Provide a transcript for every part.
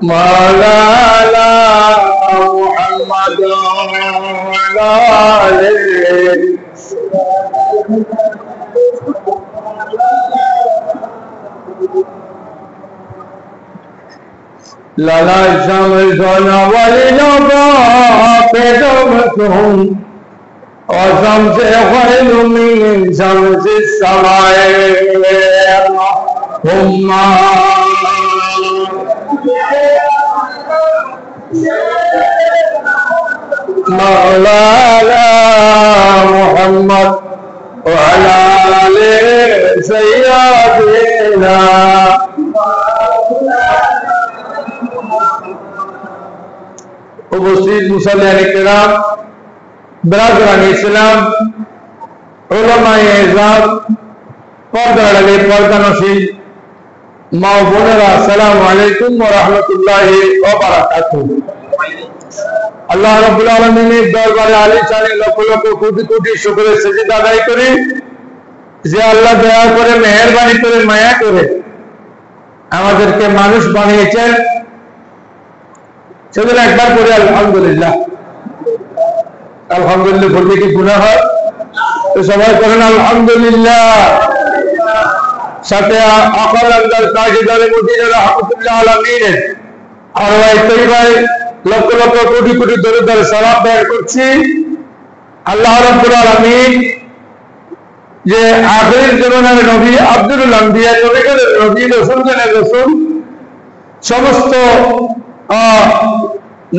مولانا محمد وعلى آله लाला शमसना वलिनबा पेदमतुम और शमसे खैर मिन शमसे समाए हुम्मा मौलाना मुहम्मद वअला आले सय्यदिना उपस्थित मुसल्लियान किराम बिरादरान इस्लाम उलमाए इज़्ज़ात पर्दाड़े पर्दानशील मा बोनेरा अस्सलामु अलैकुम व रहमतुल्लाहि व बाराकातुहू। अल्लाह रब्बुल आलमीনের দরবারে আলিশানে লক্ষ লক্ষ কোটি কোটি শুকরের সিজদা আদায় করি যে আল্লাহ দয়া করে মেহেরবানি করে মায়া করে আমাদেরকে মানুষ বানিয়েছেন। সেজন্য একবার পড়ে আলহামদুলিল্লাহ। আলহামদুলিল্লাহ বলতে কি গুনাহ হয়? তো সবাই করেন আলহামদুলিল্লাহ। সাথে আকাল আল্লাহ তাজিদারে মদিনা রাহমাতুল্লাহ আলামিন আর ওই তৈবায় লক্ষ লক্ষ কোটি কোটি দরুদ সালাম ব্যয় করছি। আল্লাহ রাব্বুল আলামিন যে আখির জামানার নবী আব্দুল আম্বিয়া নবী রাসূলগণের রাসূল সমস্ত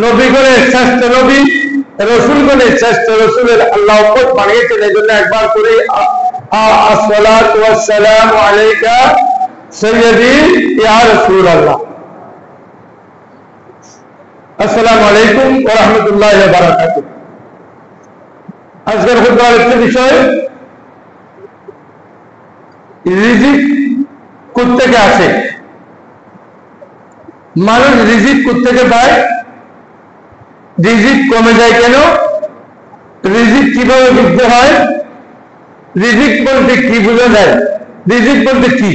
নবীগণের শ্রেষ্ঠ নবী রাসূলগণের শ্রেষ্ঠ রাসূলের আল্লাহ উম্মত বানিয়েছেন। এজন্য একবার করে আসসালাতু ওয়াসসালামু আলাইকা সাইয়্যিদি ইয়া রাসূলুল্লাহ। আসসালামু আলাইকুম ওয়া রাহমাতুল্লাহি ওয়া বারাকাতুহু। আজকের খুতবার একটি বিষয় রিজিক কোত্থেকে আসে, মানুষ রিজিক কোত্থেকে পায়, রিজিক কমে যায় কেন, রিজিক কিভাবে বৃদ্ধি হয়, রিজিক বলতে কি বোঝা যায়, রিজিক বলতে কি।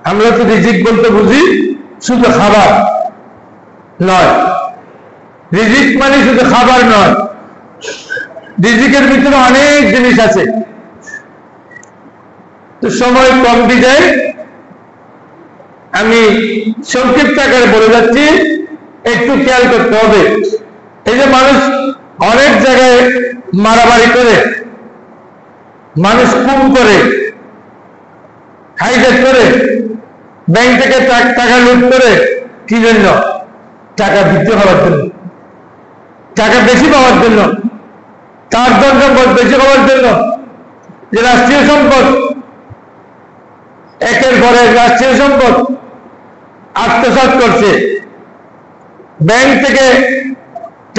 আমরা তো রিজিক বলতে বুঝি শুধু খাবার নয়, রিজিক মানে শুধু খাবার নয়, রিজিকের ভিতরে অনেক জিনিস আছে। তো সময় কম বিদায় আমি সংক্ষিপ্ত আকারে বলে যাচ্ছি, একটু খেয়াল করতে হবে। এই যে মানুষ অনেক জায়গায় মারামারি করে, মানুষ খুন করে, হাইজ্যাক করে, ব্যাংক থেকে টাকা লুট করে, কি জন্য? টাকা বৃদ্ধি হওয়ার জন্য, টাকা বেশি পাওয়ার জন্য, তার ধন সম্পদ বেশি হওয়ার জন্য। যে রাষ্ট্রীয় সম্পদ, একের পর এক রাষ্ট্রীয় সম্পদ আত্মসাৎ করছে, ব্যাংক থেকে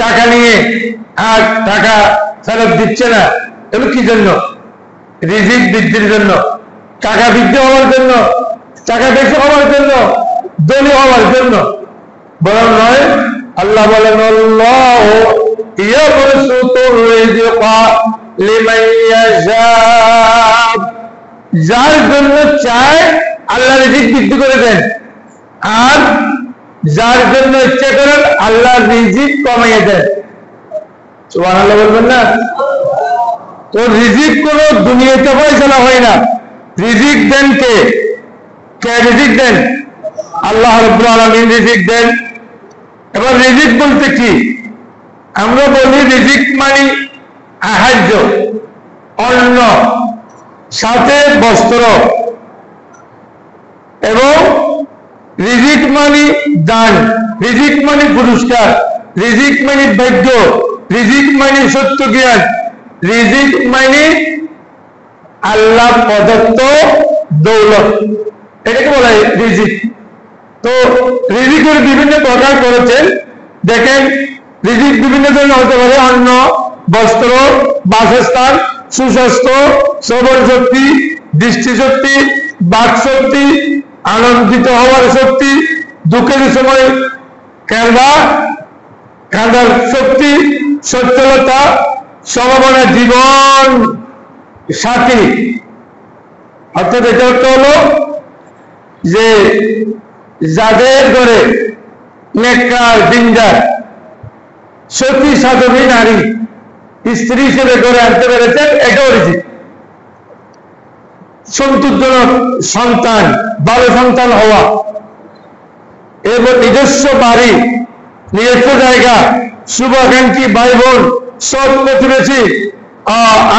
টাকা নিয়ে আর টাকা ফেরত দিচ্ছে না। এগুলো কি জন্য? রিজিক বৃদ্ধির জন্য, টাকা বৃদ্ধি হওয়ার জন্য, টাকা বেশি হওয়ার জন্য, ধনী হওয়ার জন্য বরং নয়। আল্লাহ বলেন আল্লাহু ইয়াবসুতুর রিজকা লিমান ইয়াশা, যার জন্য চায় আল্লাহ রিজিক বৃদ্ধি করে দেন, আর যার জন্য ইচ্ছা করেন আল্লাহ রিজিক কমিয়ে দেন। সুবহানাল্লাহ বলবেন না? তো রিজিক কোনো দুনিয়াতে ফয়সালা হয় না, রিজিক দেন কে? কে রিজিক দেন? আল্লাহ রাব্বুল আলামিন রিজিক দেন। এবার রিজিক বলতে কি? আমরা বলি রিজিক মানে আহার্য, অন্ন, সাথে বস্ত্র, এবং রিজিক মানে দান, রিজিক মানে পুরস্কার, রিজিক মানে ভাগ্য, রিজিক মানে সত্য জ্ঞান, রিজিক মানে আল্লাহ প্রদত্ত দৌলত, এটাকে বলা হয় রিজিক। তো রিজিকের বিভিন্ন প্রকার করেছেন। দেখেন, রিজিক বিভিন্ন ধরনের হতে পারে: অন্ন, বস্ত্র, বাসস্থান, সুস্বাস্থ্য, শ্রবণ শক্তি, দৃষ্টিশক্তি, বাক শক্তি, আনন্দিত হওয়ার শক্তি, দুঃখের সময় কাঁদার শক্তি, সচ্ছলতা, সমমনা জীবন সাথী। অর্থাৎ এটা হলো যে যাদের ঘরে নেককার, জিঞ্জার, সতী সাধবী নারী স্ত্রী হিসেবে করে আনতে পেরেছেন, এটাও রিজিক। সন্তোষজনক সন্তান, ভালো সন্তান হওয়া, এবং নিজস্ব বাড়ি, নিজস্ব জায়গা, শুভাকাঙ্ক্ষী ভাই বোন, সৎ প্রতিবেশী,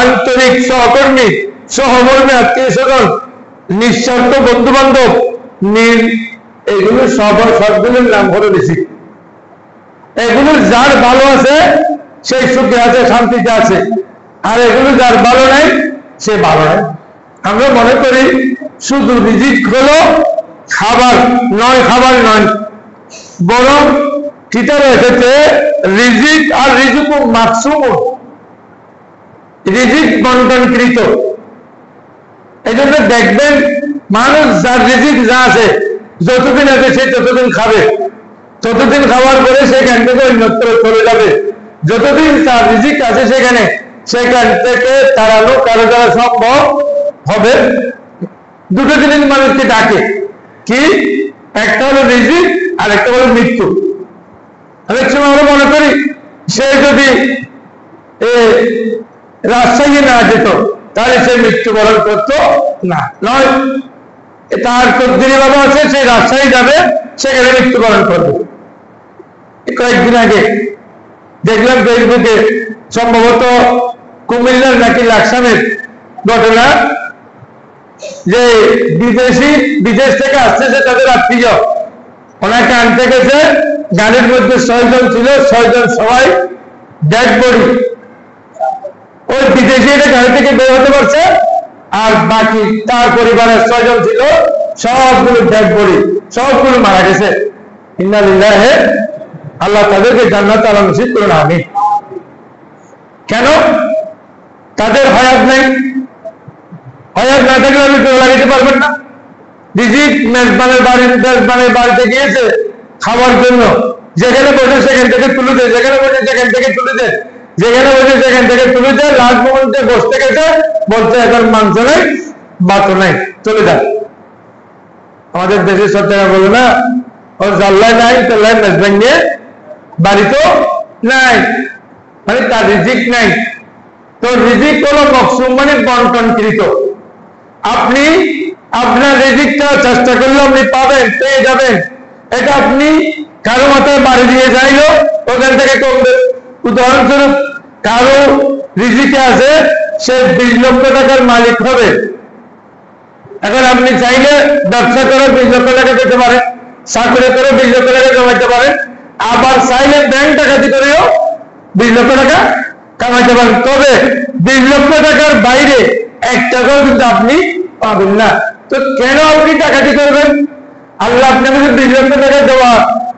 আন্তরিক সহকর্মী, সহমর্মী, আত্মীয় স্বজন, নিঃস্বার্থ বন্ধু বান্ধব, এগুলো সবগুলোর নাম হলো রিজিক। এগুলো যার ভালো আছে সেই সুখে আছে, শান্তিতে আছে, আর এগুলো যার ভালো নাই সে ভালো নাই। আমরা মনে করি শুধু রিজিক হলো খাবার নয়, খাবার নয়, বরং কিতাবে এসেছে রিজিক আর রিজিক মাকসুম, রিজিক বন্টনকৃত। এই জন্য দেখবেন মানুষ যার রিজিক যা আছে, যতদিন আছে সে ততদিন খাবে, ততদিন খাওয়ার পরে সেখান থেকে অন্যত্র চলে যাবে। যতদিন তার রিজিক আছে সেখান থেকে তাড়ানো কারো দ্বারা সম্ভব হবে। দুটো জিনিস মানুষকে ডাকে, কি? একটা হলো রিজিক আর একটা হলো মৃত্যু। অনেক সময় আমরা মনে করি সে যদি রাজশাহী না যেত তাহলে সে মৃত্যুবরণ করতো না, নয়, তার তকদিরে বাবা আছে, সে রাজশাহী যাবে, সেখানে মৃত্যুবরণ করবে। কয়েকদিন আগে দেখলাম ফেসবুকে, সম্ভবত কুমিল্লার নাকি লাকসামের ঘটনা, যে বিদেশ থেকে আসতেছে তাদের আত্মীয়, ওনাকে আনতে গেছে, গাড়ির মধ্যে 6 জন ছিল, 6 জন সবাই ডেড বডি। ওই বিদেশি এটা গাড়ি থেকে বের হতে পারছে, আর বাকি তার পরিবারের 6 জন ছিল, সবগুলো ডেড বডি, সবগুলো মারা গেছে। ইন্না লিল্লাহি, আল্লাহ তাদেরকে জান্নাত আলা নসিব করুন, আমিন। কেন? তাদের হায়াত নাই। হায়াত না থাকলে আপনি টোল লাগাইতে পারবেন না। রিজিক মেজবানের বাড়িতে গিয়েছে খাওয়ার জন্য, যেখানে বসে সেখান থেকে তুলে দেয়, যেখানে বসে সেখান থেকে তুলে দেয়, যেখানে বসে সেখান থেকে তুলে দেয়। লাস্ট মোমেন্টে বসতে গেছে, বলতে এখন মাংস নাই, ভাতও নাই, চলে যায়। আমাদের দেশের সব জায়গায় বলে না, ওর জাল্লায় নাই, তোল্লায় মেজবান নিয়ে বাড়ি তো নাই, মানে তার রিজিক নাই। তো রিজিক হলো মকসুম, মানে বন্টনকৃত। আপনি আপনার রিজিকটা চেষ্টা করলে আপনি পাবেন, পেয়ে যাবেন। এটা আপনি কারো মাথায় বাড়ি দিয়ে যাইলো, ওখান থেকে কমবে। উদাহরণস্বরূপ, কারো রিজিকে আছে সে 20 লক্ষ টাকার মালিক হবে। এখন আপনি চাইলে ব্যবসা করে 20 লক্ষ টাকা পেতে পারেন, চাকরি করে 20 লক্ষ টাকা জমাইতে পারেন, আবার চাইলে ব্যাংক ডাকাতি করেও 20 লক্ষ টাকা কামাইতে পারেন। তবে 20 লক্ষ টাকার বাইরে 1 টাকাও কিন্তু আপনি পাবেন না। তো কেন আপনি ডাকাতি করবেন? আল্লাহ আপনাকে 20 লক্ষ টাকা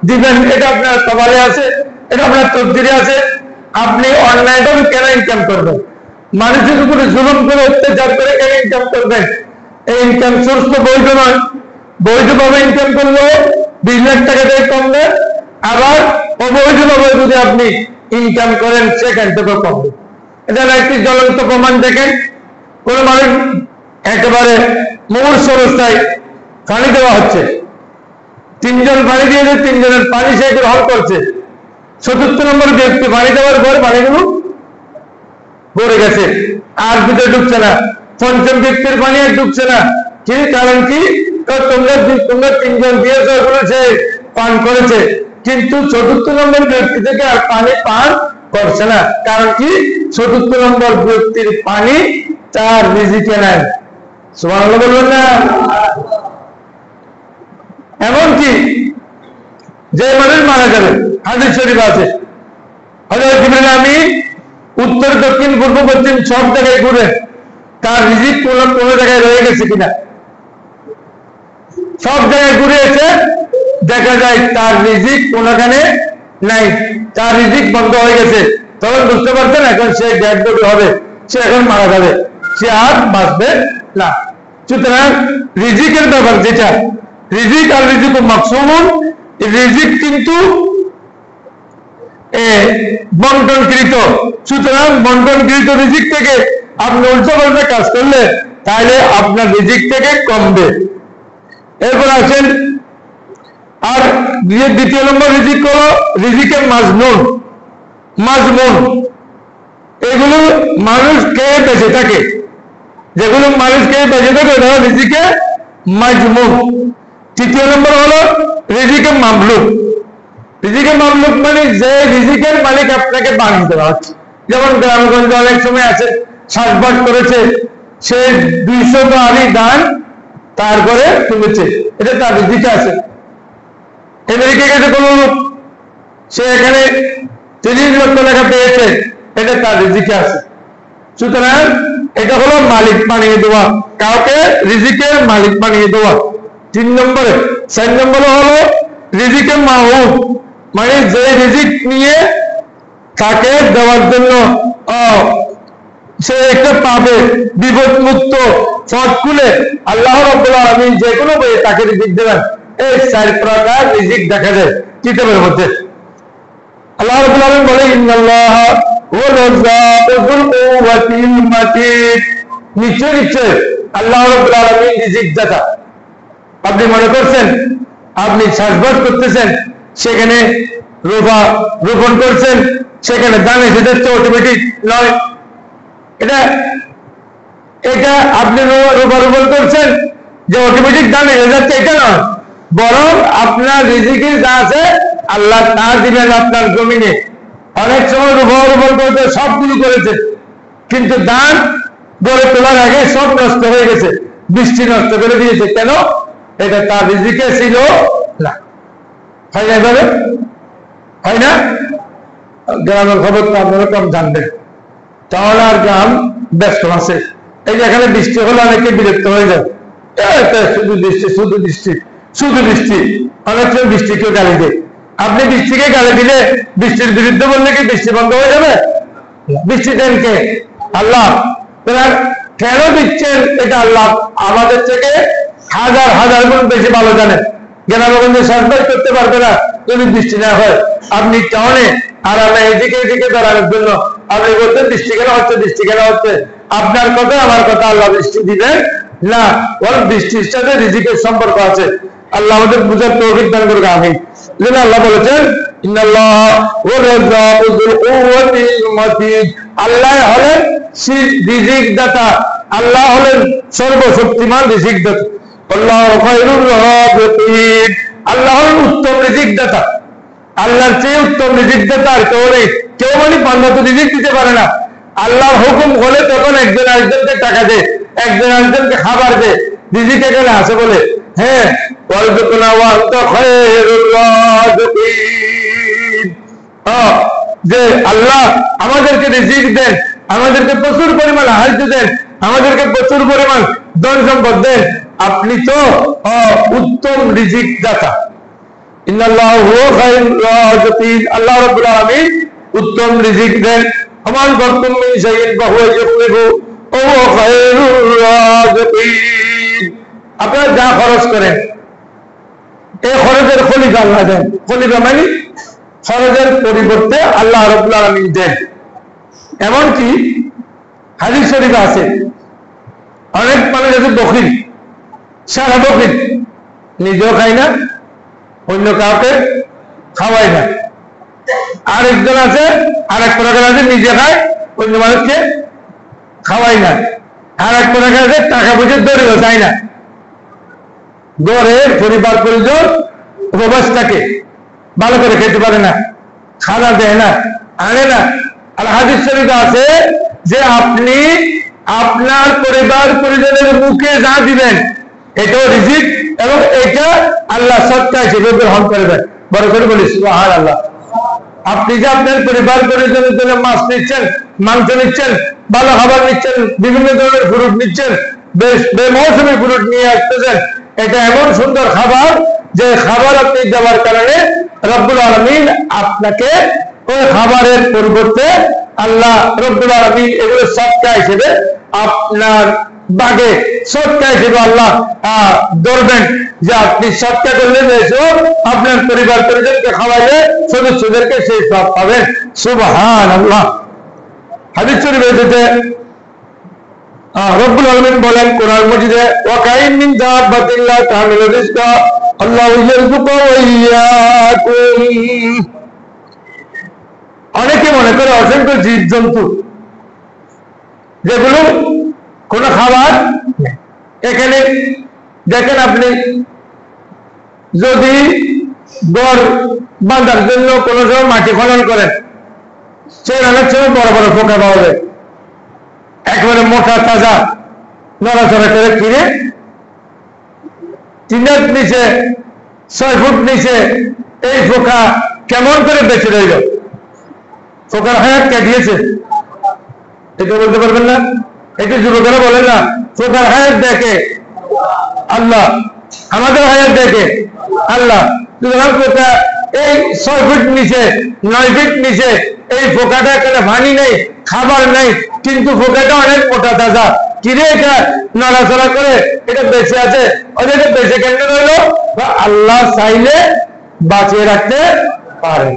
দিবেন, এটা আপনার কপালে আছে, এটা আপনার তকদিরে আছে। আপনি অনলাইনে কেন ইনকাম করবেন? মানুষের উপরে জুলুম করে, অত্যাচার করে কেন ইনকাম করবেন? এই ইনকাম সোর্স তো বৈধ নয়। বৈধভাবে ইনকাম করলেও 20 লাখ টাকা থেকে কমবে, আবার অবৈধভাবে যদি আপনি ইনকাম করেন সেখান থেকে কমবে। এটা একটি জ্বলন্ত প্রমাণ। দেখেন, কোন মানুষ একেবারে মুমূর্ষ অবস্থায় পানি দেওয়া হচ্ছে, 3 জন পানি দিয়েছে, 3 জনের পানি সে গ্রহণ করছে। 4র্থ নম্বর ব্যক্তি পানি দেওয়ার পর পানিগুলো ভরে গেছে, আর ভিতরে ঢুকছে না। 5ম ব্যক্তির পানি আর ঢুকছে না। কি কারণ? কি তোমরা 3 জন দিয়েছ, ওগুলো সে পান করেছে, কিন্তু 4র্থ নম্বর ব্যক্তি থেকে আর পানি পান করছে না। কারণ কি? 4র্থ নম্বর ব্যক্তির পানি তার রিজিকে নাই। সুবহানাল্লাহ বলবেন না? এমনকি যে মানুষ মারা যাবে, হাদিস শরীফ আছে, হযরত জিবরিল আমিন উত্তর, দক্ষিণ, পূর্ব, পশ্চিম সব জায়গায় ঘুরে তার রিজিক কোন জায়গায় রয়ে গেছে কিনা, সব জায়গায় ঘুরে এসে দেখা যায় তার রিজিক কোনখানে নাই, তার রিজিক বন্ধ হয়ে গেছে। তখন বুঝতে পারছেন এখন সে ডেড বডি হবে, সে এখন মারা যাবে, সে আর বাঁচবে না। সুতরাং রিজিকের ব্যাপার যেটা, রিজিক আর রিজিক মাকসুমুন, রিজিক কিন্তু বন্টনকৃত। সুতরাং বন্টনকৃত রিজিক থেকে আপনি উল্টো পাল্টা কাজ করলে তাহলে আপনার রিজিক থেকে কমবে। এরপর আসেন আর দ্বিতীয় নম্বর রিজিক হলো রিজিকে মাজনুন মাজমুন, এগুলো মানুষ খেয়ে বেঁচে থাকে, যেগুলো মানুষ খেয়ে বেঁচে থাকে ওটা রিজিকে মাজমুন। তৃতীয় নম্বর হলো রিজিকে মামলুক। রিজিকে মামলুক মানে যে রিজিকের মালিক আপনাকে বানিয়ে দেওয়া হচ্ছে। যেমন গ্রামগঞ্জে অনেক সময় আছে চাষবাস করেছে, সে 200 আড়ি ধান তারপরে তুলেছে, এটা তার রিজিকে আছে। আমেরিকা গেছে কোন লোক, সে এখানে 30 লক্ষ টাকা পেয়েছে, এটা তার রিজিকে আছে। সুতরাং এটা হলো মালিক বানিয়ে দেওয়া, কাউকে রিজিকের মালিক বানিয়ে দেওয়া। 4 নম্বরে হলো রিজিকে মাহুদ, মানে যে রিজিক নিয়ে তাকে দেওয়ার জন্য সে একটা পাবে বিপদ মুক্ত পথ খুলে আল্লাহ রাব্বুল আলামিন যে কোনো বই তাকে রিজিক দেবেন। এই 4 প্রকার রিজিক দেখা যায় কিতাবের মধ্যে। আল্লাহ রাব্বুল আলামিন বলে ইন্নাল্লাহ ওয়া রাজ্জাকু যুল কুওয়াতিল মাতিন, নিশ্চয় আল্লাহ রাব্বুল আলামিন রিজিক দাতা। আপনি মনে করছেন আপনি চাষবাস করতেছেন, সেখানে রোপণ করছেন, সেখানে ধান এসে যাচ্ছে, অটোমেটিক নয়। এটা আপনি রোপণ করছেন যে অটোমেটিক ধান এসে যাচ্ছে, এটা নয়, বরং আপনার রিজিকে যা আছে আল্লাহ তা দিবেন আপনার জমিনে। অনেক সময় রোপণ করতে সবগুলো করেছে, কিন্তু ধান গড়ে তোলার আগে সব নষ্ট হয়ে গেছে, বৃষ্টি নষ্ট করে দিয়েছে। কেন? এটা তার রিজিকে ছিল না। হয় না এভাবে? হয় না? গ্রামের খবর তো আপনারা কম জানবেন, তাহলে আর গ্রাম ব্যস্ত আছে। এই যে এখানে বৃষ্টি হলে অনেকে বিরক্ত হয়ে যায়, শুধু বৃষ্টি শুধু বৃষ্টি শুধু বৃষ্টি। অনেক সময় বৃষ্টিকে গালি দেয়। আপনি বৃষ্টিকে গালি দিলে বৃষ্টির বিরুদ্ধে বললে কি বৃষ্টি বন্ধ হয়ে যাবে? বৃষ্টি দেন কে? আল্লাহ। কেন দিচ্ছেন এটা আল্লাহ আমাদের থেকে হাজার হাজার গুণ বেশি ভালো জানেন। গ্রামগঞ্জে চাষবাস করতে পারবে না যদি বৃষ্টি না হয়। আপনি টাউনে আর আমরা এদিকে দাঁড়ানোর জন্য আপনি বলতেন বৃষ্টি কেন হচ্ছে, বৃষ্টি কেন হচ্ছে। আপনার কথা আমার কথা, আল্লাহ বৃষ্টি দিবেন না, ওর বৃষ্টির সাথে রিজিকের সম্পর্ক আছে। আল্লাহ আমাদের বুঝার তৌফিক দান করুক, আমিন। যেন আল্লাহ বলেছেন আল্লাহ হলেন রিজিক দাতা, আল্লাহ হলেন সর্বশক্তিমান রিজিক দাতা। আল্লাহ হলেন উত্তম রিজিক দাতা। আল্লাহর চেয়ে উত্তম রিজিক দাতা আর কেউ নেই। কেউ মানে পান্নাত রিজিক দিতে পারে না। আল্লাহর হুকুম হলে তখন একজন আরেকজনকে টাকা দেয়, একজন আরেকজনকে খাবার দেয়। রিজিক এখানে আছে বলে, হ্যাঁ, যে আল্লাহ আমাদেরকে রিজিক দেন, আমাদেরকে প্রচুর পরিমাণ হার্য দেন, আমাদেরকে প্রচুর পরিমাণ ধন সম্পদ দেন। আপনি তো উত্তম রিজিক দাতা। ইন্নাল্লাহু হুয়া খায়রুর রাযিকিন, আল্লাহ রাব্বুল আলামিন উত্তম রিজিক দেন। আমান করতুম মিন শাইইন ফাহুয়া ইউখলিফু ওয়া হুয়া খায়রুর রাযিকিন। আপনারা যা খরচ করেন এই খরচের খলিফা আল্লাহ দেন। খলিফা মানে খরচের পরিবর্তে আল্লাহ রাব্বুল আলামিন দেন। এমনকি হাদিস শরীফে আছে অনেক মানুষ আছে বখিল, সারা বখিল, নিজেও খায় না, অন্য কাউকে খাওয়ায় না। আরেকজন আছে, আরেক প্রকার আছে নিজে খায়, অন্য মানুষকে খাওয়াই না। আরেক প্রকার আছে টাকা পয়সা দরিদ্র, চাই না, গড়ে পরিবার পরিজন উপবাস থাকে, ভালো করে খেতে পারে না, খানা দেয় না, আনে না। আর হাদিস শরীফে আছে যে আপনি আপনার পরিবার পরিজনের মুখে যা দিবেন এটাও রিজিক, এবং এটা আল্লাহ সদকা হিসেবে গ্রহণ করবেন। বড় করে বলি সুবহানাল্লাহ। আপনি যে আপনার পরিবার পরিজনের জন্য মাছ নিচ্ছেন, মাংস নিচ্ছেন, ভালো খাবার নিচ্ছেন, বিভিন্ন ধরনের ফ্রুট নিচ্ছেন, বেশ বেমৌসুমী ফ্রুট নিয়ে আসতেছেন, এটা এমন সুন্দর খাবার যে খাবার আপনি দেওয়ার কারণে রব্বুল আলামিন আপনাকে ওই খাবারের পরিবর্তে আল্লাহ রব্বুল আলামিন এগুলো সদকা হিসেবে আপনার বাগে সদকা হিসেবে আল্লাহ ধরবেন যে আপনি সদকা করলেন, এসো আপনার পরিবার পরিজনকে খাওয়াইলে সদস্যদেরকে সেই সব পাবেন। সুবহানাল্লাহ। হাদিস শরীফে এসেছে রব্বুল আলামিন বলেন কোরআন মাজিদে ওয়া কাইন মিন দাব্বাতিন লা তাহমিলু রিজকা আল্লাহু ইয়ারযুকু ওয়া ইয়্যাকুম। অনেকে মনে করে অসংখ্য জীবজন্তু যেগুলো কোনো খাবার নেই। এখানে দেখেন আপনি যদি ঘর বাঁধার জন্য কোনো সময় মাটি খনন করেন, সেই অনেক সময় বড় বড় পোকা পাওয়া যায়, একেবারে মোটা তাজা নড়াচড়া করে কিনে 3 হাত নিচে 6 ফুট নিচে এই পোকা কেমন করে বেঁচে রইল? পোকার হায়াত কে দিয়েছে? এটা বলতে পারবেন না? একটু যুবকেরা বলেন না, পোকার হায়াত দেখে আল্লাহ, আমাদের হায়াত দেখে আল্লাহ। পোকা এই 6 ফুট নিচে 9 ফিট নিচে এই পোকাটা এখানে পানি নেই, খাবার নেই, কিন্তু পোকাটা অনেক মোটা তাজা, কিরে এটা নড়াচড়া করে এটা বেঁচে আছে। ওদের বেঁচে কেন রইল? আল্লাহ চাইলে বাঁচিয়ে রাখতে পারে।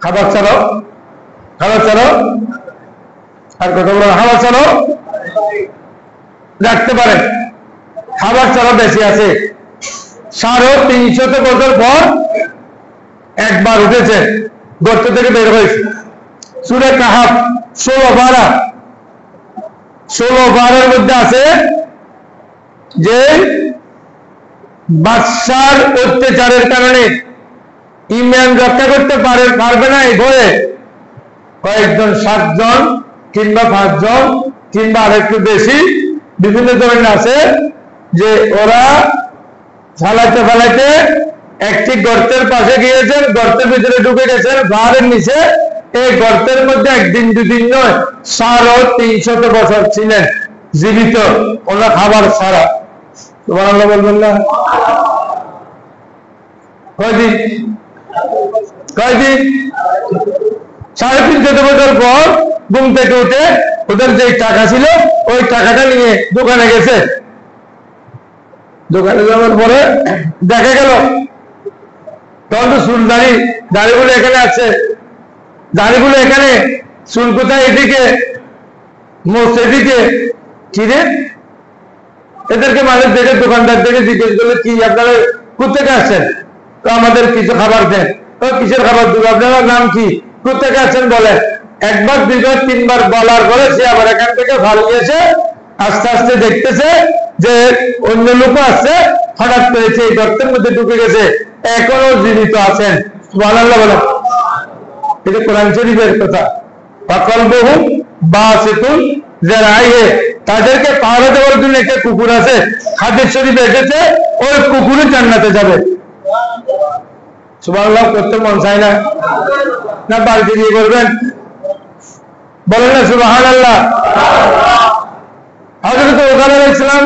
খাবার ছাড়াও আর কথা বলো, খাবার ছাড়াও রাখতে পারেন। খাবার ছাড়াও বেঁচে আছে। 350 বছর পর একবার উঠেছে, গর্ত থেকে বের হয়েছে। সূরা কাহাফ 16-12 মধ্যে আছে যে বাদশার অত্যাচারের কারণে ঈমান রক্ষা করতে পারবে না এই ভয়ে কয়েকজন 7 জন কিংবা 5 জন কিংবা আরেকটু বেশি বিভিন্ন ধরনের আছে যে ওরা ফালাইতে একটি গর্তের পাশে গিয়েছেন, গর্তের ভিতরে ঢুকে গেছেন পাহাড়ের নিচে। এই গর্তের মধ্যে 1 দিন 2 দিন নয়, 350 বছর ছিলেন জীবিত, ওরা খাবার ছাড়া। সুবহানাল্লাহ বলবেন না? কয়দিন 350 বছর পর ঘুম থেকে উঠে ওদের যে টাকা ছিল ওই টাকাটা নিয়ে দোকানে গেছে। দোকানে যাওয়ার পরে দেখা গেল তখন তো চুল দাড়িগুলো এখানে আছে, দাড়িগুলো এখানে, চুল কোথায় এদিকে, মোচ এদিকে। কিরে এদেরকে মানুষ দেখে দোকানদার দেখে জিজ্ঞেস করলে কি আপনারা কোথেকে আসছেন? তো আমাদের কিছু খাবার দেন। তো কিসের খাবার দেবো? আপনার নাম কি? কোথেকে আসছেন বলেন। 1 বার 2 বার 3 বার বলার পরে সে আবার এখান থেকে ভালিয়েছে। আস্তে আস্তে দেখতেছে যে অন্য লোক আসছে, হঠাৎ করেছে এই গর্তের মধ্যে ঢুকে গেছে, এখনো জীবিত আছেন। সুবহানাল্লাহ বলেন। এটা কোরআন শরীফের কথা। ফাকালবুহুম বাসিতুন যারাইহে, তাদেরকে পাহারা দেওয়ার জন্য একটা কুকুর আছে, হাদিস শরীফে এসেছে ওই কুকুরই জান্নাতে যাবে। সুবহানাল্লাহ করতে মন চায় না? না বাড়িতে গিয়ে করবেন? বলেন না সুবহানাল্লাহ। হযরত ওমর আলাইহিস সালাম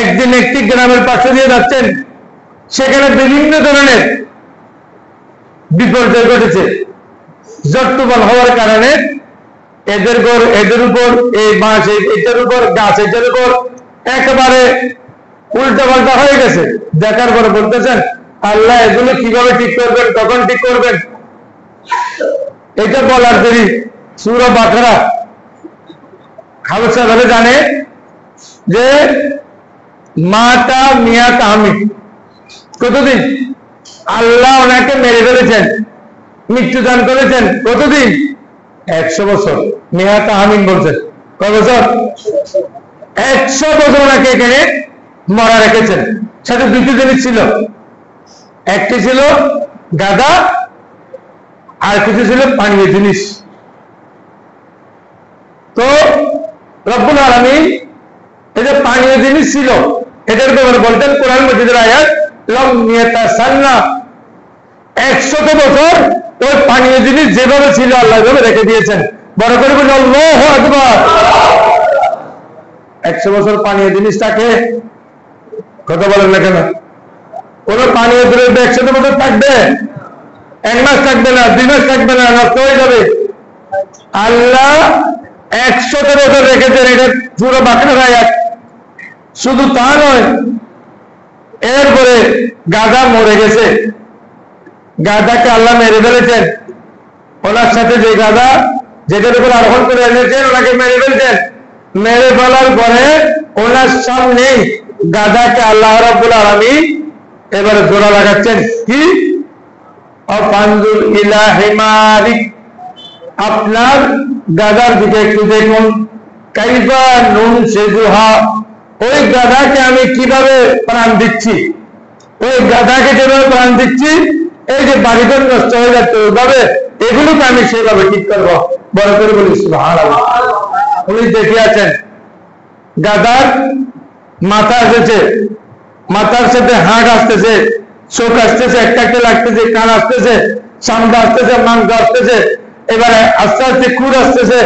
একদিন একটি গ্রামের পাশে দিয়ে যাচ্ছেন, সেখানে বিভিন্ন ধরনের বিপর্যয় ঘটেছে। জট্টুবল হওয়ার কারণে এদের উপর এই বাঁশ এটার উপর গাছ এটার উপর একেবারে উল্টা পাল্টা হয়ে গেছে। দেখার পরে বলতেছেন আল্লাহ এগুলো কিভাবে ঠিক করবেন, কখন ঠিক করবেন? এটা বলার দেরি সূরা বাকারা খালসা ভাবে জানে যে মাতা মিয়া তাহমিদ কতদিন আল্লাহ ওনাকে মেরে ফেলেছেন, মৃত্যুদান করেছেন কতদিন? 100 বছর। মিয়া তাহমিদ বলছেন কয় বছর? 100 বছর ওনাকে এখানে মরা রেখেছেন। সাথে 2টি জিনিস ছিল, একটি ছিল গাদা আর কিছু ছিল পানীয় জিনিস। তো রব্বুল আলামিন এই যে পানীয় জিনিস ছিল এটার ব্যাপারে বলতেন কোরআন মাজিদের আয়াত লম ইয়াতাসান্না 100 বছর ওই পানীয় জিনিস যেভাবে ছিল আল্লাহ এভাবে রেখে দিয়েছেন। বড় করে বলি আল্লাহু আকবার। 100 বছর পানীয় জিনিসটাকে কথা বলেন না কেন? কোন পানীয় দ্রব্য 100 বছর থাকবে? 1 মাস থাকবে না, 2 মাস থাকবে না, নষ্ট হয়ে যাবে। আল্লাহ 100 বছর রেখেছেন, এটা পুরো বাকির আয়াত। শুধু তা নয়, এরপরে গাধা মরে গেছে, গাধাকে আল্লাহ মেরে ফেলেছেন। ওনার সাথে যে গাধা যেটার উপর আরোহণ করে এনেছেন ওনাকে মেরে ফেলছেন। মেরে ফেলার পরে ওনার সামনেই গাধাকে আল্লাহ রাব্বুল আলামিন এবারে জোড়া লাগাচ্ছেন কি অফানজুল ইলা হিমারিক, আপনার গাধার দিকে একটু দেখুন, কাইফা নুনশিজুহা, ওই গাধাকে আমি কিভাবে প্রাণ দিচ্ছি, ওই গাধাকে যেভাবে প্রাণ দিচ্ছি, এই যে বাড়িঘর নষ্ট হয়ে যাচ্ছে ওইভাবে এগুলোকে আমি সেভাবে ঠিক করবো। বড় করে বলি সুবহানাল্লাহ। উনি দেখে আছেন গাধার মাথা এসেছে, মাথার সাথে হাড় আসতেছে, চোখ আসতেছে, একটা একটা লাগতেছে, কান আসতেছে, সামনে আসতেছে, মাংস আসতেছে, এবারে আস্তে আস্তে খুর আসতেছে,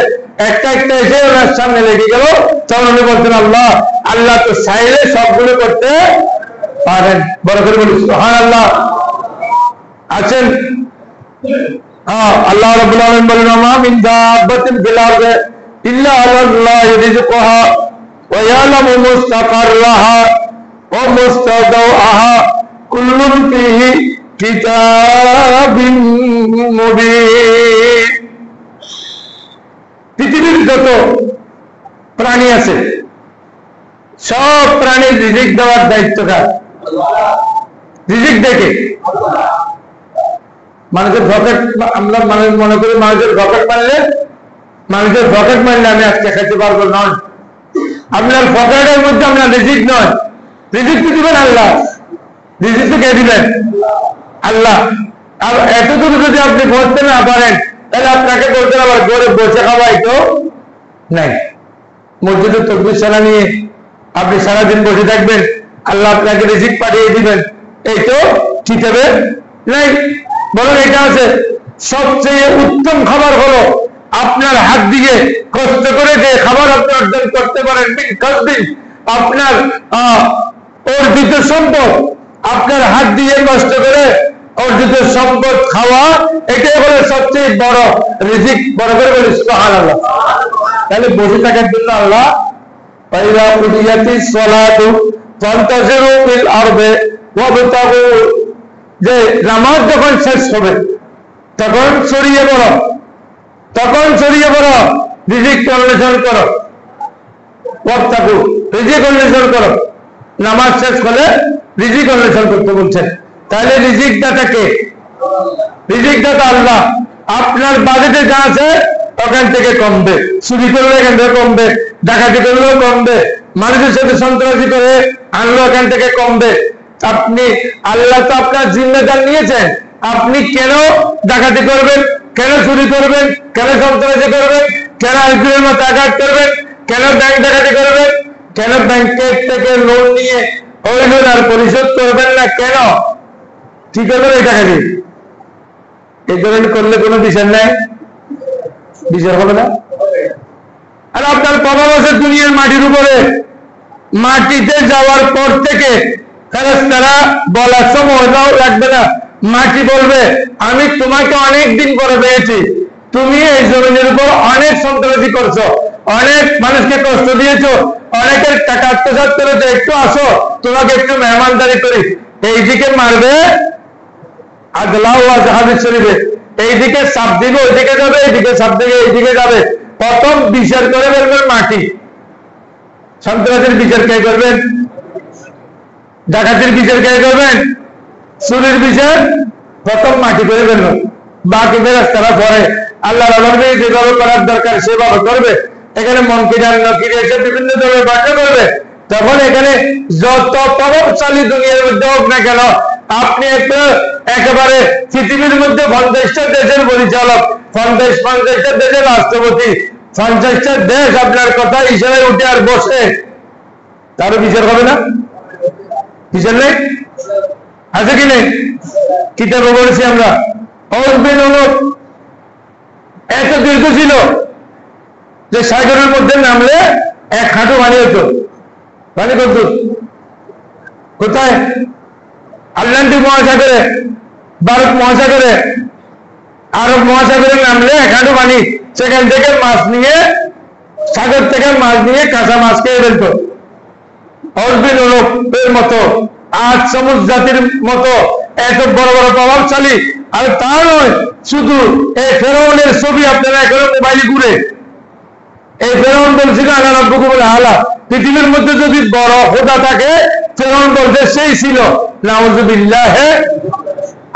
একটা একটা এসে ওনার সামনে লেগে গেল। তখন উনি বলছেন আল্লাহ, আল্লাহ তো চাইলে সবগুলো করতে পারেন। বড় করে বলি সুবহানাল্লাহ। আছেন আল্লাহ রাব্বুল আলামিন বলেন মা মিন দাব্বাতিন ফিল আরদি ইল্লা আলাল্লাহি রিজকুহা ওয়া ইয়ালামু মুস্তাকাররাহা ওয়া মুস্তাদাওআহা কুল্লুন ফিহি কিতাবিন মুবিন। পৃথিবীর যত প্রাণী আছে সব প্রাণীর রিজিক দেওয়ার দায়িত্ব কার? রিজিক দেখে মানুষের পকেট, আমরা মানুষ মনে করি মানুষের পকেট মারলে আমি আজকে খেতে পারবো, নয়। আপনার পকেটের মধ্যে আপনার রিজিক নয়, রিজিক তো দিবেন আল্লাহ। রিজিক তো কে দিবেন? আল্লাহ। আর এতটুকু যদি আপনি বলতে না পারেন তাহলে আপনাকে বলতে আবার গরিব বসে খাওয়াই তো নাই। মসজিদে তকবীর সালা নিয়ে আপনি সারাদিন বসে থাকবেন, আল্লাহ আপনাকে রিজিক পাঠিয়ে দিবেন, এই তো ঠিক হবে নাই। বরং এটা আছে সবচেয়ে উত্তম খাবার হলো আপনার হাত দিয়ে কষ্ট করে যে খাবার আপনি অর্জন করতে পারেন, আপনার অর্জিত সম্পদ, আপনার হাত দিয়ে কষ্ট করে অর্জিত সম্পদ খাওয়া, এটাই হলো সবচেয়ে বড় রিজিক। বড় করে বলি সুবহানাল্লাহ। তাহলে বসে থাকার জন্য আল্লাহ ফাইযা কুদিয়াতিস সালাতু ফান্তাশিরু ফিল আরদি ওয়াবতাগু, যে নামাজ যখন শেষ হবে তখন ছড়িয়ে পড়ো, রিজিক অন্বেষণ করো, ওয়াবতাগু, রিজিক অন্বেষণ করো। নামাজ শেষ হলে রিজিক অন্বেষণ করতে বলছেন। তাহলে রিজিক দাতা কে? রিজিক দাতা আল্লাহ। আপনার বাজেটে যা আছে ওখান থেকে কমবে, চুরি করলে এখান থেকে কমবে, ডাকাতি করলেও কমবে, মানুষের সাথে সন্ত্রাসী করে আনলো এখান থেকে কমবে। আপনি আল্লাহ তো আপনার জিম্মেদার নিয়েছেন, আপনি কেন ডাকাতি করবেন, কেন চুরি করবেন, কেন সন্ত্রাসী করবেন, কেন আইপিএল মতো আঘাত করবেন, কেন ব্যাংক ডাকাতি করবেন, কেন ব্যাংকের থেকে লোন নিয়ে ওই লোন আর পরিশোধ করবেন না, কেন? ঠিক হবে এই ডাকাতি? এই ধরনের করলে কোনো বিচার নাই, বিচার হবে না। আর আপনার প্রভাব আছে দুনিয়ার মাটির উপরে, মাটিতে যাওয়ার পর থেকে তারা বলার সময়টাও লাগবে না, মাটি বলবে আমি তোমাকে অনেক দিন পরে পেয়েছি, তুমি এই জমিনের উপর অনেক সন্ত্রাসী করছো, অনেক মানুষকে কষ্ট দিয়েছো, অনেকের টাকা আত্মসাৎ করেছো, একটু আসো তোমাকে একটু মেহমানদারি করি। এইদিকে মারবে আদলাও আছে হাদিস শরীফে, এইদিকে সাপ দিবে ওইদিকে যাবে, এইদিকে সাপ দিবে এইদিকে যাবে। প্রথম বিচার করে বলবেন মাটি। সন্ত্রাসীর বিচার কে করবেন? ডাকাতির বিচার কে করবেন? চুরির বিচার প্রথম মাটি করে ফেলবেন, বাকি ফেরেশতারা পরে আল্লাহর অনুযায়ী যেভাবে করার দরকার সেভাবে করবে। এখানে মনকিরান নকিরি এসে বিভিন্ন ধরনের বাক্য করবে। তখন এখানে যত প্রভাবশালী দুনিয়ার মধ্যে হোক না কেন, আপনি একটু একেবারে পৃথিবীর মধ্যে 50টা দেশের পরিচালক, 50টা দেশের রাষ্ট্রপতি, 50টা দেশ আপনার কথা ইশারায় উঠে আর বসে, তারও বিচার হবে না? বিচার নেই? আছে কি নেই? কিতাবে বলেছি আমরা এত দীর্ঘ ছিল যে সাগরের মধ্যে নামলে এক হাঁটু পানি হতো। পানি করত কোথায়? আটলান্টিক মহাসাগরে, ভারত মহাসাগরে, আরব মহাসাগরে নামলে এক হাঁটু পানি, সেখান থেকে মাছ নিয়ে, সাগর থেকে মাছ নিয়ে কাঁচা মাছ খেয়ে ফেলত। এর মতো আজ সমুদ্র জাতির মতো এত বড় বড় প্রভাবশালী। আর তা নয়, শুধু এই ফেরাউনের ছবি আপনারা এখনো মোবাইলে ঘুরে, এই ফেরাউন বলছিল আনা রাব্বুকুমুল আলা, পৃথিবীর মধ্যে যদি বড় খোদা থাকে ফেরাউন বলতে সেই ছিল। নাউযুবিল্লাহ।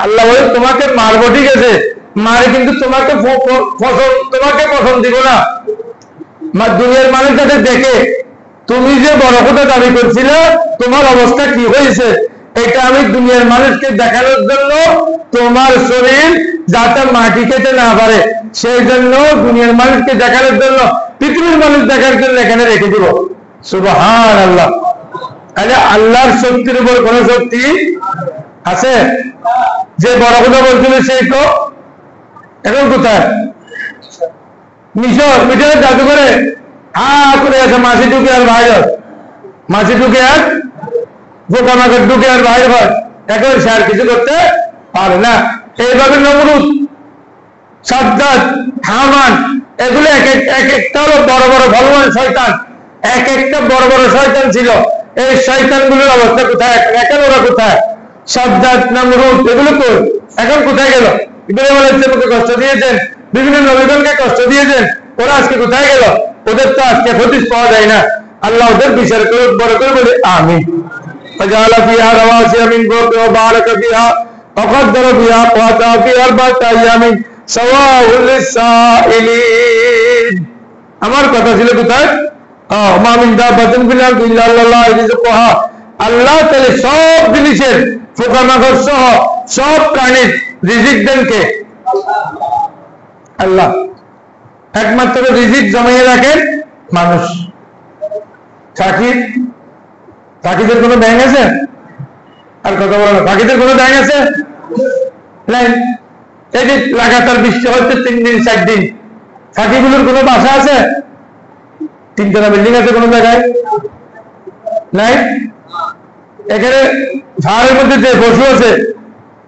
আল্লাহ বলে তোমাকে মারবো, ঠিক আছে, মারে কিন্তু তোমাকে পছন্দ দিব না। দুনিয়ার মানুষ যাতে দেখে তুমি যে বড় খোদা দাবি করছিলে তোমার অবস্থা কি হয়েছে, এটা আমি দুনিয়ার মানুষকে দেখানোর জন্য তোমার শরীর যাতে মাটি খেতে না পারে সেই জন্য দুনিয়ার মানুষকে দেখানোর জন্য, পৃথিবীর মানুষ দেখার জন্য এখানে রেখে দিব। সুবহানাল্লাহ। তাহলে আল্লাহর শক্তির উপর কোন শক্তি আছে? যে বড় কথা বলছিল সেই তো এখন কোথায়? মিশরের জাদুঘরে হা করে আছে, মাসি ঢুকে আর বাইর, মাসি ঢুকে আর পোকামাকড় ঢুকে আর বাইর হয়, এখন সে আর কিছু করতে পারে না। এইভাবে নমরুদ, সাদ্দাত, হামান এগুলো এক একটা হলো বড় বড় ভগবান শয়তান, এক একটা বড় বড় শয়তান ছিল। এই শয়তানগুলোর অবস্থা কোথায় এখন? ওরা কোথায়? সাদ্দাত, নমরুদ এগুলো কই এখন কোথায় গেল? ইব্রাহিম আলাইহিস সালামকে কষ্ট দিয়েছেন, বিভিন্ন নবীগণকে কষ্ট দিয়েছেন, ওরা আজকে কোথায় গেল? ওদের তো আজকে হদিস পাওয়া যায় না। আল্লাহ ওদের বিচার করে বড় করে বলে আমিন। فجعل فيها رواسي من فوقها وبارك فيها وقدر فيها أقواتها في 4 أيام سواء للسائلين। আমার কথা ছিল কোথায়? মা মিন দাব্বাতিন ফিল আরদি ইল্লা আল্লাহ রিজকুহা। আল্লাহ তাআলা সব জিনিসের পোকামাকড় সহ সব প্রাণীর রিজিক দেন কে? আল্লাহ। একমাত্র রিজিক জমিয়ে রাখেন মানুষ। পাখিদের কোনো ব্যাংক আছে? আর কথা বলো না, পাখিদের কোনো ব্যাংক আছে? নাই। এই যে লাগাতার বৃষ্টি হচ্ছে 3 দিন 4 দিন, পাখিগুলোর কোনো বাসা আছে? 3তলা বিল্ডিং আছে কোনো জায়গায়? নাই। এখানে পাহাড়ের মধ্যে যে পশু আছে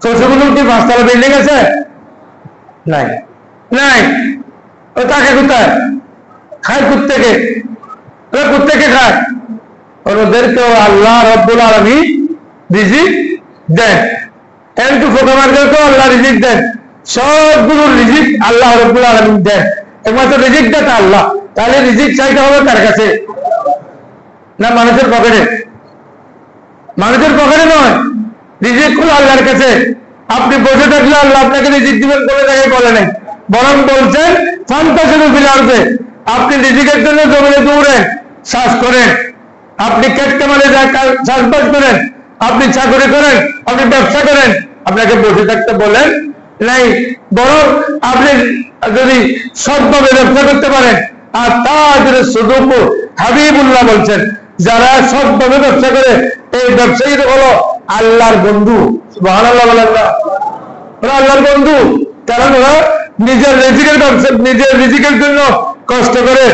পশুগুলোর কি 5তলা বিল্ডিং আছে? নাই। নাই। ও থাকে কোথায়? খায় কোত্থেকে? ওরা কোত্থেকে খায়? ওদেরকে আল্লাহ রাব্বুল আলামিন রিজিক দেন। একটু পোকামাকড়কে আল্লাহ রিজিক দেন, সবগুলো রিজিক আল্লাহ রাব্বুল আলামিন দেন। একমাত্র রিজিক দাতা আল্লাহ। তাহলে রিজিক চাইতে হবে কার কাছে? না মানুষের পকেটে? মানুষের পকেটে নয়, রিজিক হলো আল্লাহর কাছে। আপনি বসে থাকলে আল্লাহ আপনাকে রিজিক দিবেন কোনো জায়গায় বলে নাই, বরং বলছেন ফান্তাসিরু ফিল আরদি। আপনি রিজিকের জন্য জমিনে দৌড়েন, শ্বাস করেন, আপনি ক্ষেত খামারে চাষবাস করেন, আপনি চাকরি করেন, আপনি ব্যবসা করেন, আপনাকে বসে থাকতে বলেন নাই। বরং আপনি যদি সৎভাবে ব্যবসা করতে পারেন, আর তাদের সুদূর হাবিবুল্লাহ বলছেন যারা সৎভাবে ব্যবসা করে এই ব্যবসায়ীরা হলো আল্লাহর বন্ধু। সুবহানাল্লাহ বলেন না? ওরা আল্লাহর বন্ধু, কারণ ওরা নিজের রিজিকের ব্যবসা, নিজের রিজিকের জন্য কষ্ট করে,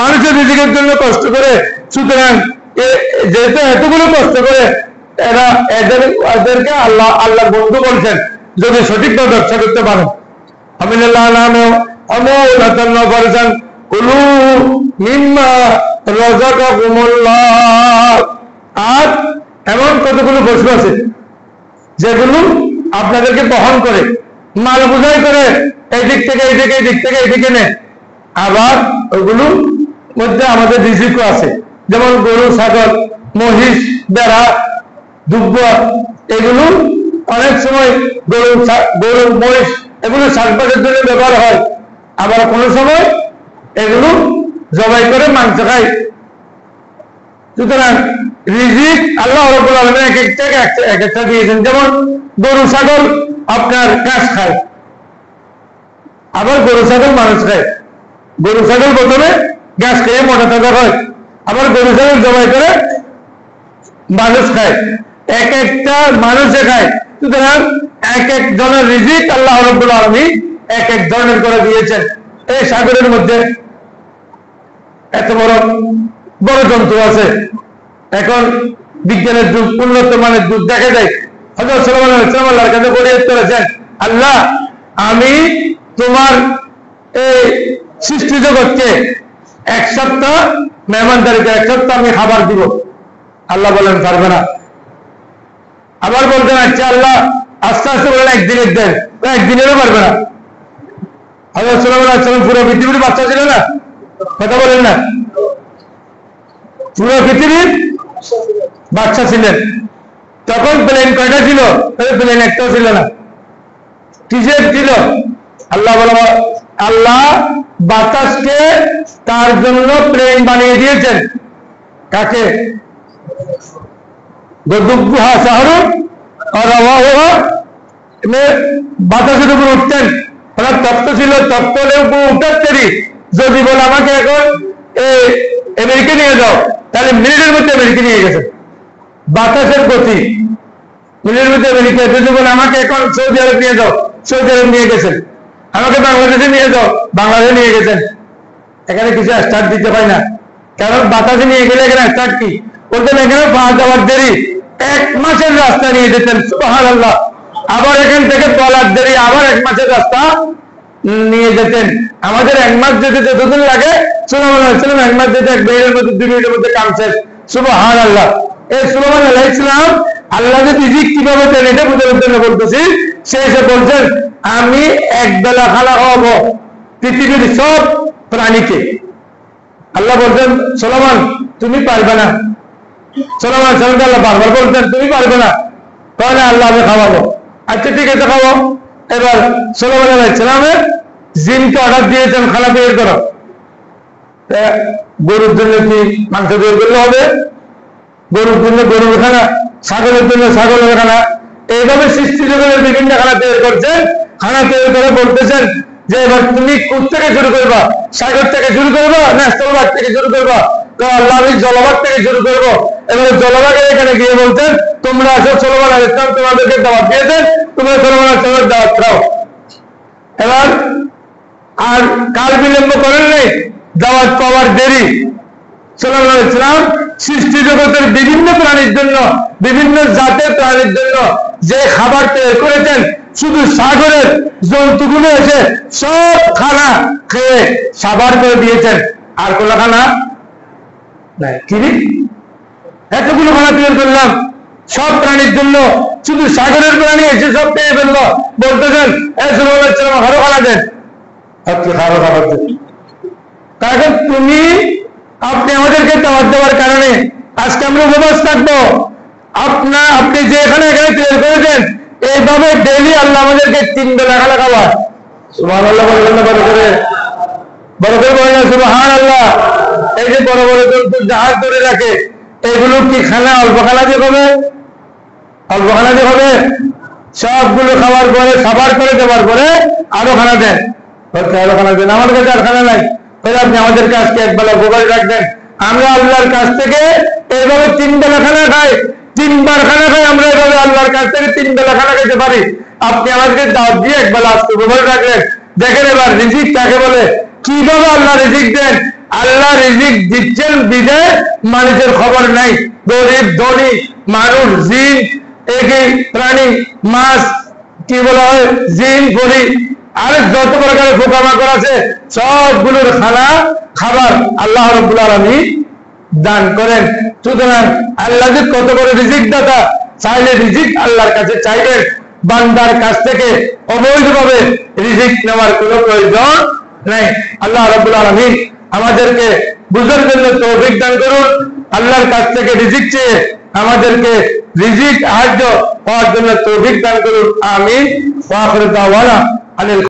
মানুষের রিজিকের জন্য কষ্ট করে। সুতরাং যেহেতু এতগুলো কষ্ট করে এরা এদেরকে আল্লাহর বন্ধু বলছেন যদি সঠিকভাবে ব্যবসা করতে পারেন। আমিনাল্লাহ নামেও আমলাতান ফারজান কুলু মিম্মা রাযাকাকুমুল্লাহ। আর এমন কতগুলো পশু আছে যেগুলো আপনাদেরকে বহন করে, মাল বোঝাই করে, এই দিক থেকে এইদিকে, এই দিক থেকে এইদিকে নেয়। আবার ওইগুলোর মধ্যে আমাদের রিজিকও আছে, যেমন গরু, ছাগল, মহিষ, বেড়া, দুব্ব, এগুলো অনেক সময় গরু মহিষ এগুলো চাষবাসের জন্য ব্যবহার হয়। আবার কোনো সময় এগুলো জবাই করে মাংস খায়। সুতরাং রিজিক আল্লাহ রাব্বুল আলামিন এক একটা দিয়েছেন। যেমন গরু ছাগল আপনার ঘাস খায়, আবার গরু ছাগল মানুষ খায়। গরু ছাগল প্রথমে ঘাস খেয়ে মোটা তাজা হয়, আবার গরু ছাগল জবাই করে মানুষ খায়, এক একটা মানুষে খায়। সুতরাং এক এক জনের রিজিক আল্লাহ রাব্বুল আলামিন এক এক ধরনের করে দিয়েছেন। এই সাগরের মধ্যে এত বড় বড় জন্তু আছে। এখন বিজ্ঞানের যুগ, উন্নত মানের যুগ, দেখা যায় হযরত সুলাইমান আলাইহিস সালাম আল্লাহর কাছে ফরিয়াদ করেছেন, আল্লাহ আমি তোমার এই সৃষ্টি জগৎকে 1 সপ্তাহ মেহমানদারিতে, 1 সপ্তাহ আমি খাবার দিব। আল্লাহ বলেন পারবে না। আবার বলতেন আচ্ছা আল্লাহ আস্তে আস্তে বলেন একদিনের দেন, একদিনেরও পারবে না। হযরত সুলাইমান আলাইহিস সালাম পুরো পৃথিবীর বাচ্চা ছিল না, কথা বলেন না? পুরো পৃথিবীর বাদশা ছিলেন। তখন প্লেন কয়টা ছিল? প্লেন একটাও ছিল না। কিসের ছিল? আল্লাহ বলা, আল্লাহ বাতাসকে তার জন্য প্লেন বানিয়ে দিয়েছেন। কাকে? বাতাসের উপর উঠতেন, ওরা তপ্ত ছিল, তপ্ত উপর উঠার দেরি। যদি বলে আমাকে এখন আমেরিকা নিয়ে যাও, তাহলে মিনিটের মধ্যে আমেরিকা নিয়ে গেছে। বাতাসের গতি, মিনিটের মধ্যে আমেরিকা। যদি বলে আমাকে এখন সৌদি আরব নিয়ে যাও, সৌদি আরব নিয়ে গেছেন। আমাকে বাংলাদেশে নিয়ে যাও, বাংলাদেশে নিয়ে গেছেন। এখানে কিছু স্টার্ট দিতে পারি না, কারণ বাতাসে নিয়ে গেলে এখানে স্টার্ট কি বলতেন, এখানে পাওয়া যাওয়ার দেরি। 1 মাসের রাস্তা নিয়ে যেতেন, সুবহানাল্লাহ। আবার এখান থেকে চলার দেরি, আবার 1 মাসের রাস্তা নিয়ে যেতেন। আমাদের 1 মাস যেতে যতদিন লাগে, সুলাইমান আলাইহিস সালাম 1 মাস যেতে 1 মিনিটের মধ্যে 2 মিনিটের মধ্যে কাম শেষ, সুবহানাল্লাহ। এই সুলাইমান আলাইহিস সালাম আল্লাহ যে রিজিক কিভাবে দেন এটা বুঝানোর জন্য বলতেছি। সে এসে বলছেন, আমি একবেলা খানা খাওয়াবো পৃথিবীর সব প্রাণীকে। আল্লাহ বলছেন, সুলাইমান তুমি পারবে না। সুলাইমান আলাইহিস সালামকে আল্লাহ বারবার বলছেন, তুমি পারবে না। তাহলে আল্লাহ আমি খাওয়াবো। আচ্ছা ঠিক আছে, খাবো। এবার সুলাইমান আলাইহিস সালামের জিনকে অর্ডার দিয়েছেন, খানা তৈরি করো। গরুর জন্য কি মাংস তৈরি করলে হবে? গরুর জন্য গরুর খানা, ছাগলের জন্য ছাগলের খানা। এইভাবে সৃষ্টি জগতের বিভিন্ন খানা তৈরি করছেন। খানা তৈরি করে বলতেছেন যে এবার তুমি কোথ থেকে শুরু করবা? সাগর থেকে শুরু করবা না স্থলভাগ থেকে শুরু করবা? তো আল্লাহ আমি জলভাগ থেকে শুরু করবো। এবারে জলভাগে এখানে গিয়ে বলছেন, তোমরা আসো, সুলাইমান আলাইহিস সালাম তোমাদেরকে দাওয়াত দিয়েছেন, তোমরা সুলাইমান আলাইহিস সালামের দাওয়াত খাও। এবার আর কাল বিলম্ব করেন নেই, দাওয়াত পাওয়ার দেরি। সুলাইমান আলাইহিস সালাম সৃষ্টি জগতের বিভিন্ন প্রাণীর জন্য, বিভিন্ন জাতের প্রাণীর জন্য যে খাবার তৈরি করেছেন, শুধু সাগরের জন্তুগুলো এসে সব খানা খেয়ে সাবার করে দিয়েছেন। আর কোন খানা নাই। কি এতগুলো খানা তৈরি করলাম সব প্রাণীর জন্য, শুধু সাগরের প্রাণী এসে সব পেয়ে ফেললো। বলতেছেন, সুলাইমান আলাইহিস সালাম আরো খানা দেন, আজকে আরো খাবার দেন। কারণ আপনি আমাদেরকে দাওয়াত দেওয়ার কারণে আজকে আমরা উপবাস থাকবো। আপনি যে এখানে তৈরি করেছেন, এইভাবে ডেইলি আল্লাহ আমাদেরকে 3 বেলা খানা খাওয়ার। সুবহানাল্লাহ বলবেন না? বড় করে বলেন না সুবহানাল্লাহ। এই যে বড় বড় জন্তু জাহাজ ধরে রাখে, এগুলো কি খানা অল্প খানা দিয়ে হবে? অল্প খানা দিয়ে হবে? সবগুলো খাওয়ার পরে, খাবার করে দেওয়ার পরে আরো খানা দেন, আরো খানা দেন। আমার কাছে আর খানা নাই, তাহলে আপনি আমাদের কাছকে একবেলা গোবারে রাখবেন। আমরা আল্লাহর কাছ থেকে এইভাবে 3 বেলা খানা খাই, 3 বার খানা খাই। আমরা এইভাবে আল্লাহর কাছ থেকে 3 বেলা খানা খেতে পারি। আপনি আমাদেরকে দাওয়াত দিয়ে একবেলা আজকে গোবারে রাখলেন। দেখেন এবার রিজিক কাকে বলে, কিভাবে আল্লাহ রিজিক দেন। আল্লাহ রিজিক দিচ্ছেন বিদায় মানুষের খবর নাই। গরিব ধনী, মানুষ, জিন, একই প্রাণী, মাছ, কি বলা হয়, জিন, গরি, আর যত প্রকারের পোকামাকড় আছে, সবগুলোর খাবার আল্লাহ রাব্বুল আলামিন দান করেন। সুতরাং আল্লাহ যে কত বড় রিজিক দাতা, চাইলে রিজিক আল্লাহর কাছে চাইবেন। বান্দার কাছ থেকে অবৈধভাবে রিজিক নেওয়ার কোনো প্রয়োজন নাই। আল্লাহ রাব্বুল আলামিন আমাদেরকে বুঝার জন্য তৌফিক দান করুন। আল্লাহর কাছ থেকে রিজিক চেয়ে আমাদেরকে রিজিক সাহায্য পাওয়ার জন্য তৌফিক দান করুন। আমিন। ওয়া আখিরু দাওয়ানা আনিল